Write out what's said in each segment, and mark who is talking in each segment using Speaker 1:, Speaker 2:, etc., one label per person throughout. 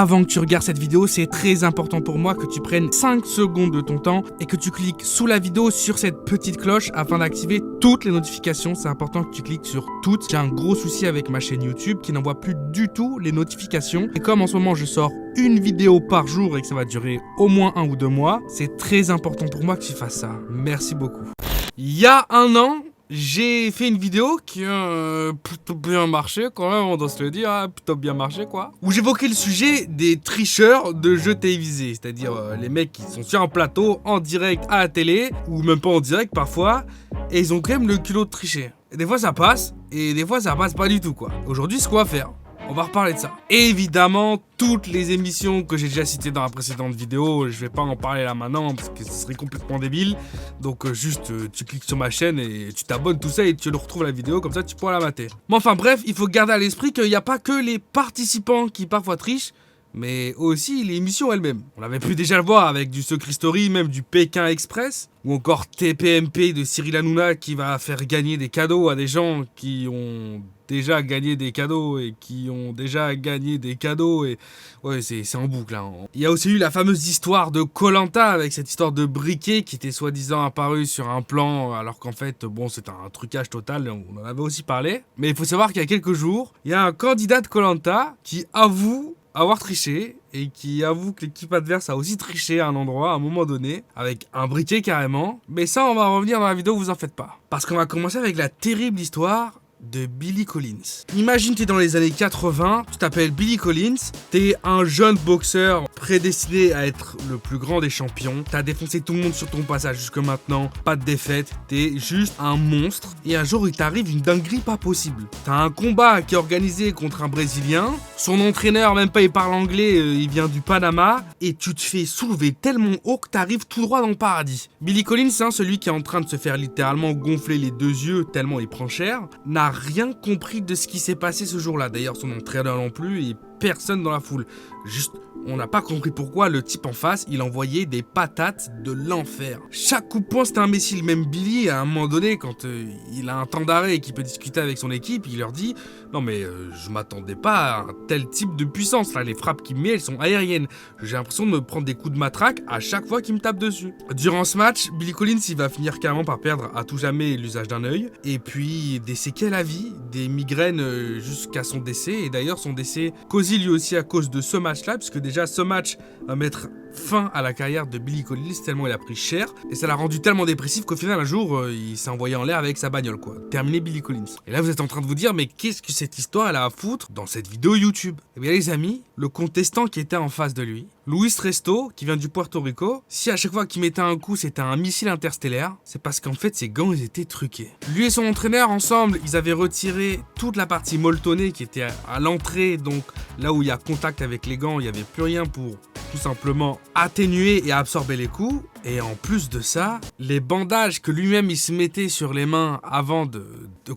Speaker 1: avant que tu regardes cette vidéo, c'est très important pour moi que tu prennes 5 secondes de ton temps et que tu cliques sous la vidéo sur cette petite cloche afin d'activer toutes les notifications. C'est important que tu cliques sur toutes. J'ai un gros souci avec ma chaîne YouTube qui n'envoie plus du tout les notifications. Et comme en ce moment je sors une vidéo par jour et que ça va durer au moins 1 ou 2 mois, c'est très important pour moi que tu fasses ça. Merci beaucoup. Il y a un an, j'ai fait une vidéo qui a plutôt bien marché quand même, on doit se le dire, hein, plutôt bien marché quoi. Où j'évoquais le sujet des tricheurs de jeux télévisés, c'est-à-dire les mecs qui sont sur un plateau, en direct à la télé, ou même pas en direct parfois, et ils ont quand même le culot de tricher. Et des fois ça passe, et des fois ça passe pas du tout quoi. Aujourd'hui, c'est quoi faire ? On va reparler de ça. Évidemment, toutes les émissions que j'ai déjà citées dans la précédente vidéo, je vais pas en parler là maintenant parce que ce serait complètement débile. Donc juste, tu cliques sur ma chaîne et tu t'abonnes, tout ça, et tu le retrouves la vidéo, comme ça tu pourras la mater. Mais enfin bref, il faut garder à l'esprit qu'il n'y a pas que les participants qui parfois trichent, mais aussi l'émission elle-même. On avait pu déjà le voir avec du Secret Story, même du Pékin Express, ou encore TPMP de Cyril Hanouna qui va faire gagner des cadeaux à des gens qui ont déjà gagné des cadeaux et qui ont déjà gagné des cadeaux, et ouais, c'est en boucle hein. Il y a aussi eu la fameuse histoire de Koh-Lanta avec cette histoire de briquet qui était soi-disant apparu sur un plan alors qu'en fait bon, c'est un trucage total, on en avait aussi parlé. Mais il faut savoir qu'il y a quelques jours, il y a un candidat de Koh-Lanta qui avoue avoir triché et qui avoue que l'équipe adverse a aussi triché à un endroit à un moment donné avec un briquet carrément. Mais ça, on va revenir dans la vidéo, vous en faites pas, parce qu'on va commencer avec la terrible histoire de Billy Collins. Imagine t'es dans les années 80, tu t'appelles Billy Collins, t'es un jeune boxeur prédestiné à être le plus grand des champions, t'as défoncé tout le monde sur ton passage jusque maintenant, pas de défaite, t'es juste un monstre, et un jour il t'arrive une dinguerie pas possible. T'as un combat qui est organisé contre un Brésilien, son entraîneur, même pas il parle anglais, il vient du Panama, et tu te fais soulever tellement haut que t'arrives tout droit dans le paradis. Billy Collins, hein, celui qui est en train de se faire littéralement gonfler les 2 yeux tellement il prend cher, n'a rien compris de ce qui s'est passé ce jour-là. D'ailleurs, son entraîneur non plus et personne dans la foule. Juste, on n'a pas compris pourquoi le type en face, il envoyait des patates de l'enfer. Chaque coup de poing, c'était imbécile. Même Billy, à un moment donné, quand il a un temps d'arrêt et qu'il peut discuter avec son équipe, il leur dit « Non mais je m'attendais pas à un tel type de puissance. Là, les frappes qu'il met, elles sont aériennes. J'ai l'impression de me prendre des coups de matraque à chaque fois qu'il me tape dessus. » Durant ce match, Billy Collins, il va finir carrément par perdre à tout jamais l'usage d'un œil. Et puis, des séquelles à vie, des migraines jusqu'à son décès. Et d'ailleurs, son décès causé lui aussi à cause de ce match-là, puisque déjà ce match va mettre fin à la carrière de Billy Collins tellement il a pris cher, et ça l'a rendu tellement dépressif qu'au final un jour il s'est envoyé en l'air avec sa bagnole quoi. Terminé Billy Collins. Et là vous êtes en train de vous dire mais qu'est-ce que cette histoire elle a à foutre dans cette vidéo YouTube? Eh bien les amis, le contestant qui était en face de lui, Luis Resto, qui vient du Puerto Rico, si à chaque fois qu'il mettait un coup c'était un missile interstellaire, c'est parce qu'en fait ses gants ils étaient truqués. Lui et son entraîneur ensemble, ils avaient retiré toute la partie molletonnée qui était à l'entrée, donc là où il y a contact avec les gants, il n'y avait plus rien pour tout simplement atténuer et absorber les coups. Et en plus de ça, les bandages que lui-même il se mettait sur les mains avant de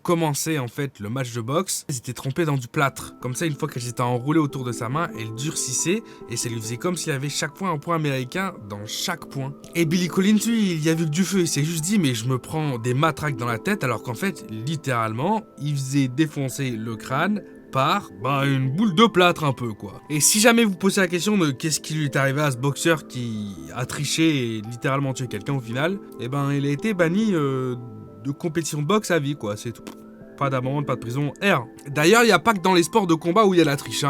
Speaker 1: commencer en fait le match de boxe, ils étaient trempés dans du plâtre. Comme ça, une fois qu'elles étaient enroulées autour de sa main, elles durcissaient et ça lui faisait comme s'il avait chaque fois un point américain dans chaque point. Et Billy Collins, lui, il y a vu que du feu, il s'est juste dit mais je me prends des matraques dans la tête, alors qu'en fait, littéralement, il faisait défoncer le crâne par une boule de plâtre un peu quoi. Et si jamais vous posez la question de qu'est-ce qui lui est arrivé à ce boxeur qui a triché et littéralement tué quelqu'un au final, eh ben il a été banni de compétition de boxe à vie quoi, c'est tout. Pas d'amende, pas de prison, R. D'ailleurs, il n'y a pas que dans les sports de combat où il y a la triche.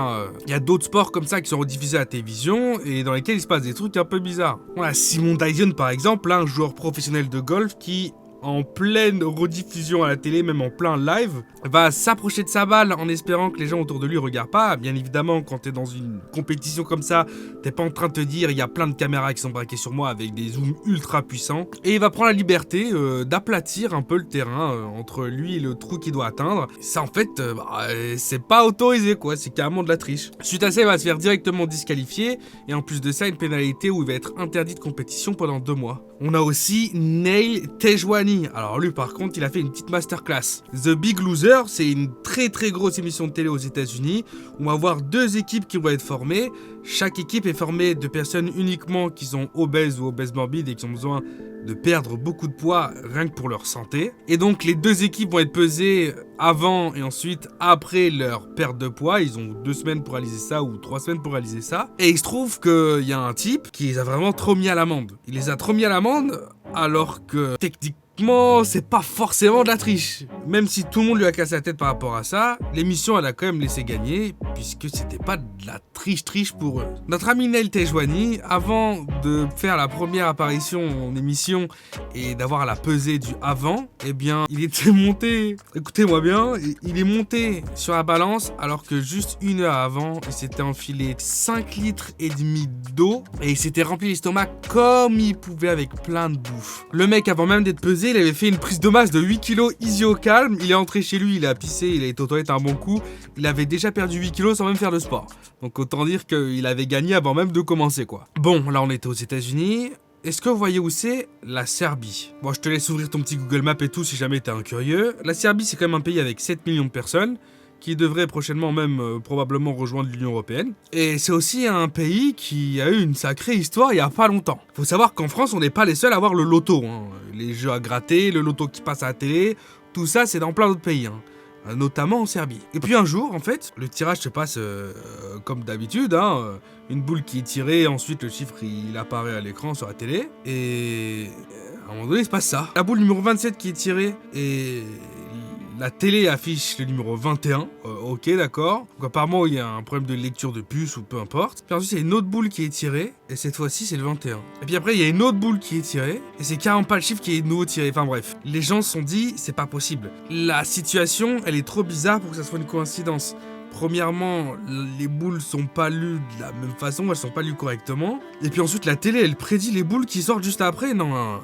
Speaker 1: Il y a d'autres sports comme ça qui sont rediffusés à la télévision et dans lesquels il se passe des trucs un peu bizarres. Voilà, Simon Dyson par exemple, un joueur professionnel de golf qui, en pleine rediffusion à la télé, même en plein live, va s'approcher de sa balle en espérant que les gens autour de lui regardent pas. Bien évidemment, quand t'es dans une compétition comme ça, t'es pas en train de te dire il y a plein de caméras qui sont braquées sur moi avec des zooms ultra puissants. Et il va prendre la liberté d'aplatir un peu le terrain entre lui et le trou qu'il doit atteindre. Ça en fait, c'est pas autorisé quoi, c'est carrément de la triche. Suite à ça, il va se faire directement disqualifier et en plus de ça, une pénalité où il va être interdit de compétition pendant 2 mois. On a aussi Neil Tejwani. Alors lui par contre, il a fait une petite masterclass. The Big Loser, c'est une très très grosse émission de télé aux États-Unis. On va avoir 2 équipes qui vont être formées. Chaque équipe est formée de personnes uniquement qui sont obèses ou obèses morbides et qui ont besoin de perdre beaucoup de poids rien que pour leur santé. Et donc les 2 équipes vont être pesées avant et ensuite après leur perte de poids. Ils ont 2 semaines pour réaliser ça ou 3 semaines pour réaliser ça. Et il se trouve qu'il y a un type qui les a vraiment trop mis à l'amende. Il les a trop mis à l'amende alors que techniquement c'est pas forcément de la triche. Même si tout le monde lui a cassé la tête par rapport à ça, l'émission elle a quand même laissé gagner puisque c'était pas de la triche pour eux. Notre ami Neil Tejwani, avant de faire la première apparition en émission et d'avoir la pesée du avant, eh bien il était monté, écoutez-moi bien, il est monté sur la balance alors que juste 1 heure avant, il s'était enfilé 5 litres et demi d'eau et il s'était rempli l'estomac comme il pouvait avec plein de bouffe. Le mec avant même d'être pesé, il avait fait une prise de masse de 8 kilos easy au calme, il est entré chez lui, il a pissé, il a été aux toilettes un bon coup, il avait déjà perdu 8 kilos sans même faire de sport. Donc autant dire qu'il avait gagné avant même de commencer quoi. Bon, là on était aux États-Unis. Est-ce que vous voyez où c'est? La Serbie. Bon, je te laisse ouvrir ton petit Google Maps et tout si jamais t'es un curieux. La Serbie c'est quand même un pays avec 7 millions de personnes qui devrait prochainement même probablement rejoindre l'Union Européenne. Et c'est aussi un pays qui a eu une sacrée histoire il y a pas longtemps. Faut savoir qu'en France, on n'est pas les seuls à avoir le loto. Les jeux à gratter, le loto qui passe à la télé, tout ça c'est dans plein d'autres pays. Notamment en Serbie. Et puis un jour, en fait, le tirage se passe comme d'habitude, une boule qui est tirée, ensuite le chiffre il apparaît à l'écran sur la télé, et à un moment donné il se passe ça. La boule numéro 27 qui est tirée, et la télé affiche le numéro 21, ok d'accord. Donc apparemment il y a un problème de lecture de puce ou peu importe. Puis ensuite il y a une autre boule qui est tirée, et cette fois-ci c'est le 21. Et puis après il y a une autre boule qui est tirée, et c'est carrément pas le chiffre qui est de nouveau tiré. Enfin bref, les gens se sont dit c'est pas possible. La situation elle est trop bizarre pour que ça soit une coïncidence. Premièrement, les boules sont pas lues de la même façon, elles sont pas lues correctement. Et puis ensuite, la télé, elle prédit les boules qui sortent juste après. Non,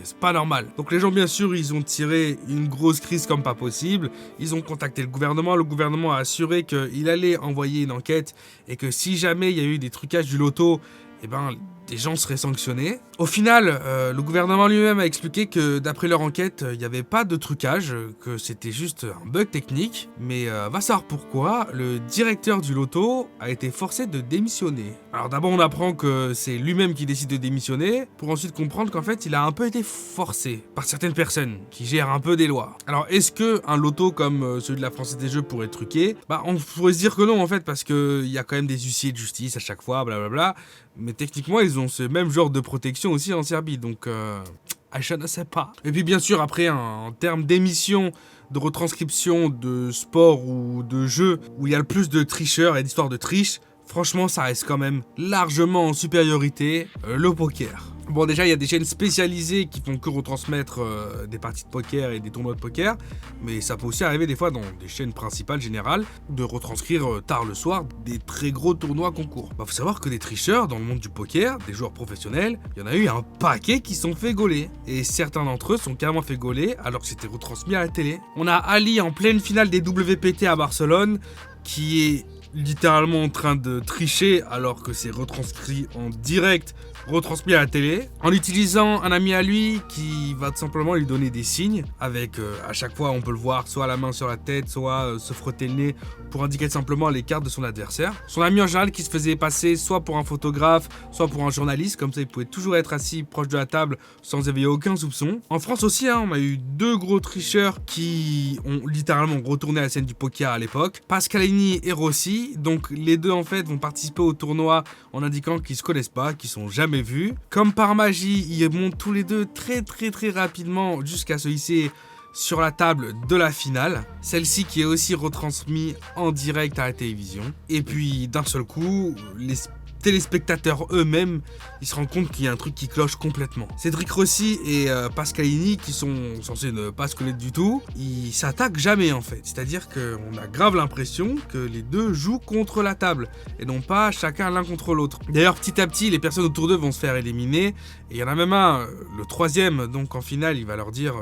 Speaker 1: c'est pas normal. Donc les gens, bien sûr, ils ont tiré une grosse crise comme pas possible. Ils ont contacté le gouvernement a assuré qu'il allait envoyer une enquête et que si jamais il y a eu des trucages du loto, eh ben, des gens seraient sanctionnés. Au final, le gouvernement lui-même a expliqué que d'après leur enquête, il n'y avait pas de trucage, que c'était juste un bug technique. Mais va savoir pourquoi, le directeur du loto a été forcé de démissionner. Alors d'abord on apprend que c'est lui-même qui décide de démissionner, pour ensuite comprendre qu'en fait il a un peu été forcé par certaines personnes qui gèrent un peu des lois. Alors est-ce que un loto comme celui de la Française des Jeux pourrait être truqué? Bah on pourrait se dire que non en fait, parce qu'il y a quand même des huissiers de justice à chaque fois, blablabla. Mais techniquement ils ont ce même genre de protection aussi en Serbie, donc je ne sais pas. Et puis bien sûr après en termes d'émissions, de retranscription de sport ou de jeux où il y a le plus de tricheurs et d'histoires de triche, franchement ça reste quand même largement en supériorité le poker. Bon déjà il y a des chaînes spécialisées qui font que retransmettre des parties de poker et des tournois de poker, mais ça peut aussi arriver des fois dans des chaînes principales générales de retranscrire tard le soir des très gros tournois concours. Faut savoir que des tricheurs dans le monde du poker, des joueurs professionnels, il y en a eu un paquet qui sont fait gauler, et certains d'entre eux sont carrément fait gauler alors que c'était retransmis à la télé. On a Ali en pleine finale des WPT à Barcelone qui est littéralement en train de tricher alors que c'est retranscrit en direct, retransmis à la télé, en utilisant un ami à lui qui va tout simplement lui donner des signes avec à chaque fois on peut le voir soit la main sur la tête, soit se frotter le nez pour indiquer simplement les cartes de son adversaire. Son ami en général qui se faisait passer soit pour un photographe, soit pour un journaliste, comme ça il pouvait toujours être assis proche de la table sans éveiller aucun soupçon. En France aussi on a eu 2 gros tricheurs qui ont littéralement retourné la scène du poker à l'époque, Pascalini et Rossi. Donc les deux en fait vont participer au tournoi en indiquant qu'ils se connaissent pas, qu'ils sont jamais vus. Comme par magie, ils montent tous les deux très rapidement jusqu'à se hisser sur la table de la finale, celle-ci qui est aussi retransmise en direct à la télévision. Et puis d'un seul coup, les téléspectateurs eux-mêmes, ils se rendent compte qu'il y a un truc qui cloche complètement. Cédric Rossi et Pascalini, qui sont censés ne pas se connaître du tout, ils s'attaquent jamais en fait. C'est-à-dire qu'on a grave l'impression que les deux jouent contre la table et non pas chacun l'un contre l'autre. D'ailleurs, petit à petit, les personnes autour d'eux vont se faire éliminer. Et il y en a même un, le troisième, donc en finale, il va leur dire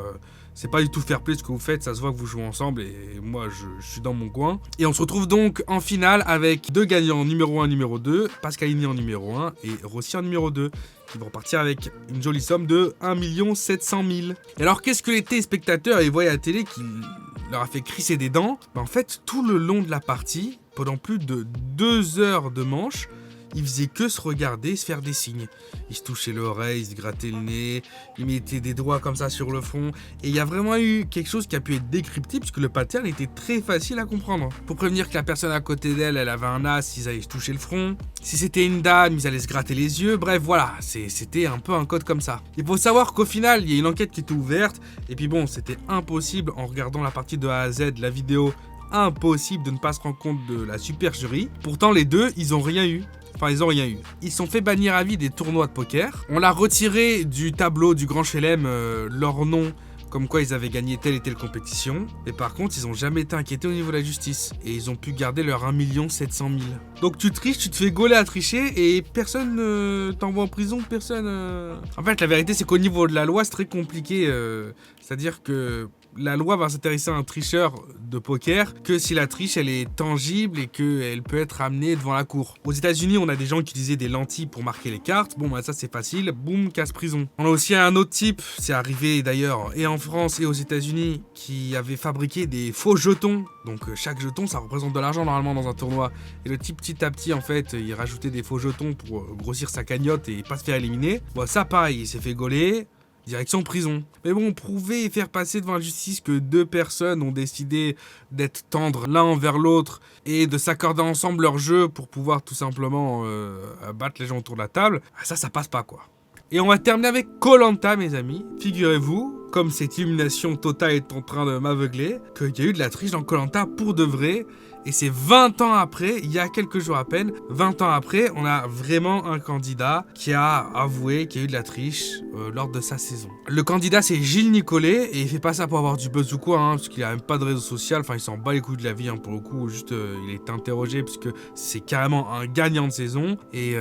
Speaker 1: C'est pas du tout fair play ce que vous faites, ça se voit que vous jouez ensemble et moi je suis dans mon coin. Et on se retrouve donc en finale avec deux gagnants, numéro 1 et numéro 2, Pascalini en numéro 1 et Rossi en numéro 2, qui vont partir avec une jolie somme de 1 700 000. Et alors qu'est-ce que les téléspectateurs ils voyaient à la télé qui leur a fait crisser des dents? En fait, tout le long de la partie, pendant plus de 2 heures de manche, ils faisaient que se regarder, se faire des signes. Ils se touchaient l'oreille, ils se grattaient le nez, ils mettaient des doigts comme ça sur le front. Et il y a vraiment eu quelque chose qui a pu être décrypté puisque le pattern était très facile à comprendre. Pour prévenir que la personne à côté d'elle, elle avait un as, ils allaient se toucher le front. Si c'était une dame, ils allaient se gratter les yeux. Bref, voilà, c'était un peu un code comme ça. Il faut savoir qu'au final, il y a une enquête qui était ouverte. Et puis bon, c'était impossible en regardant la partie de A à Z, la vidéo, impossible de ne pas se rendre compte de la supercherie. Pourtant, les deux, ils ont rien eu. Enfin, ils ont rien eu. Ils se sont fait bannir à vie des tournois de poker. On l'a retiré du tableau du Grand Chelem leur nom, comme quoi ils avaient gagné telle et telle compétition. Mais par contre, ils n'ont jamais été inquiétés au niveau de la justice. Et ils ont pu garder leur 1 700 000. Donc tu triches, tu te fais gauler à tricher et personne t'envoie en prison, personne... En fait, la vérité, c'est qu'au niveau de la loi, c'est très compliqué. C'est-à-dire que la loi va s'intéresser à un tricheur de poker que si la triche elle est tangible et qu'elle peut être amenée devant la cour. Aux États-Unis, on a des gens qui utilisaient des lentilles pour marquer les cartes. Bon, bah ça c'est facile, boum, casse-prison. On a aussi un autre type, c'est arrivé d'ailleurs et en France et aux États-Unis, qui avait fabriqué des faux jetons. Donc chaque jeton ça représente de l'argent normalement dans un tournoi. Et le type petit à petit en fait, il rajoutait des faux jetons pour grossir sa cagnotte et pas se faire éliminer. Bon, ça pareil, il s'est fait gauler. Direction prison. Mais bon, prouver et faire passer devant la justice que 2 personnes ont décidé d'être tendres l'un envers l'autre et de s'accorder ensemble leur jeu pour pouvoir tout simplement battre les gens autour de la table, ça passe pas quoi. Et on va terminer avec Koh-Lanta, mes amis. Figurez-vous, comme cette illumination totale est en train de m'aveugler, qu'il y a eu de la triche dans Koh-Lanta pour de vrai. Et c'est 20 ans après, il y a quelques jours à peine, 20 ans après, on a vraiment un candidat qui a avoué qu'il y a eu de la triche lors de sa saison. Le candidat, c'est Gilles Nicolet, et il fait pas ça pour avoir du buzz ou quoi, parce qu'il a même pas de réseau social, enfin il s'en bat les couilles de la vie, pour le coup, juste il est interrogé, puisque c'est carrément un gagnant de saison, et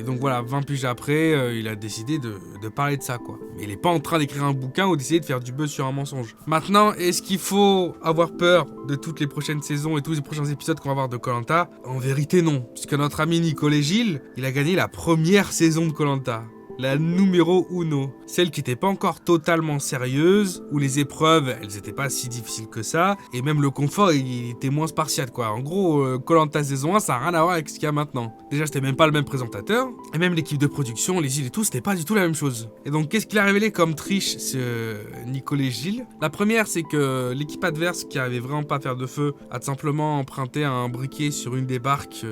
Speaker 1: donc voilà, 20 piges après, il a décidé de parler de ça, quoi. Mais il est pas en train d'écrire un bouquin ou d'essayer de faire du buzz sur un mensonge. Maintenant, est-ce qu'il faut avoir peur de toutes les prochaines saisons et tous les prochains épisodes qu'on va voir de Koh-Lanta? En vérité non, puisque notre ami Nicolas Gilles, il a gagné la première saison de Koh-Lanta. La numéro 1, celle qui n'était pas encore totalement sérieuse, où les épreuves, elles n'étaient pas si difficiles que ça, et même le confort, il était moins spartiate, quoi. En gros, Koh-Lanta saison 1, ça n'a rien à voir avec ce qu'il y a maintenant. Déjà, c'était même pas le même présentateur, et même l'équipe de production, les îles et tout, c'était pas du tout la même chose. Et donc, qu'est-ce qu'il a révélé comme triche, ce Nicolas Gilles? La première, c'est que l'équipe adverse, qui avait vraiment pas à faire de feu, a tout simplement emprunté un briquet sur une des barques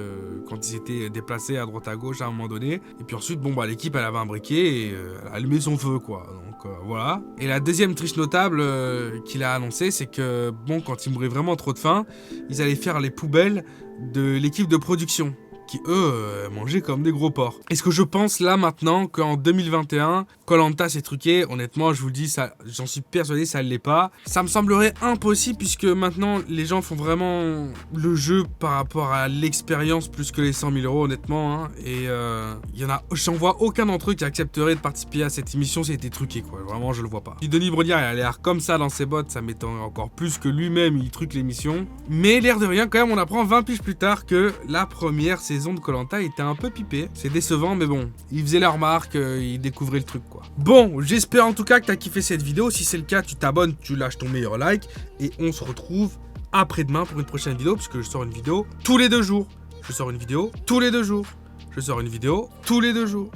Speaker 1: quand ils étaient déplacés à droite à gauche à un moment donné. Et puis ensuite, bon, bah, l'équipe, elle avait un briquet et elle a allumé son feu, quoi. Donc voilà. Et la deuxième triche notable qu'il a annoncé, c'est que bon, quand il mourait vraiment trop de faim, ils allaient faire les poubelles de l'équipe de production, qui eux mangeaient comme des gros porcs. Est-ce que je pense là maintenant qu'en 2021, Koh-Lanta s'est truqué? Honnêtement, je vous le dis, ça, j'en suis persuadé, ça ne l'est pas. Ça me semblerait impossible puisque maintenant les gens font vraiment le jeu par rapport à l'expérience plus que les 100 000 euros, honnêtement. Et il y en a, j'en vois aucun d'entre eux qui accepterait de participer à cette émission si c'était truqué, quoi. Vraiment, je le vois pas. Si Denis Brogniart il a l'air comme ça dans ses bottes, ça m'étonne encore plus que lui-même il truque l'émission. Mais l'air de rien, quand même, on apprend 20 piges plus tard que la première saison de Koh-Lanta était un peu pipée. C'est décevant, mais bon, ils faisaient leur marque, ils découvraient le truc, quoi. Bon, j'espère en tout cas que t'as kiffé cette vidéo. Si c'est le cas, tu t'abonnes, tu lâches ton meilleur like. Et on se retrouve après-demain pour une prochaine vidéo, puisque je sors une vidéo tous les 2 jours. Je sors une vidéo tous les 2 jours. Je sors une vidéo tous les 2 jours.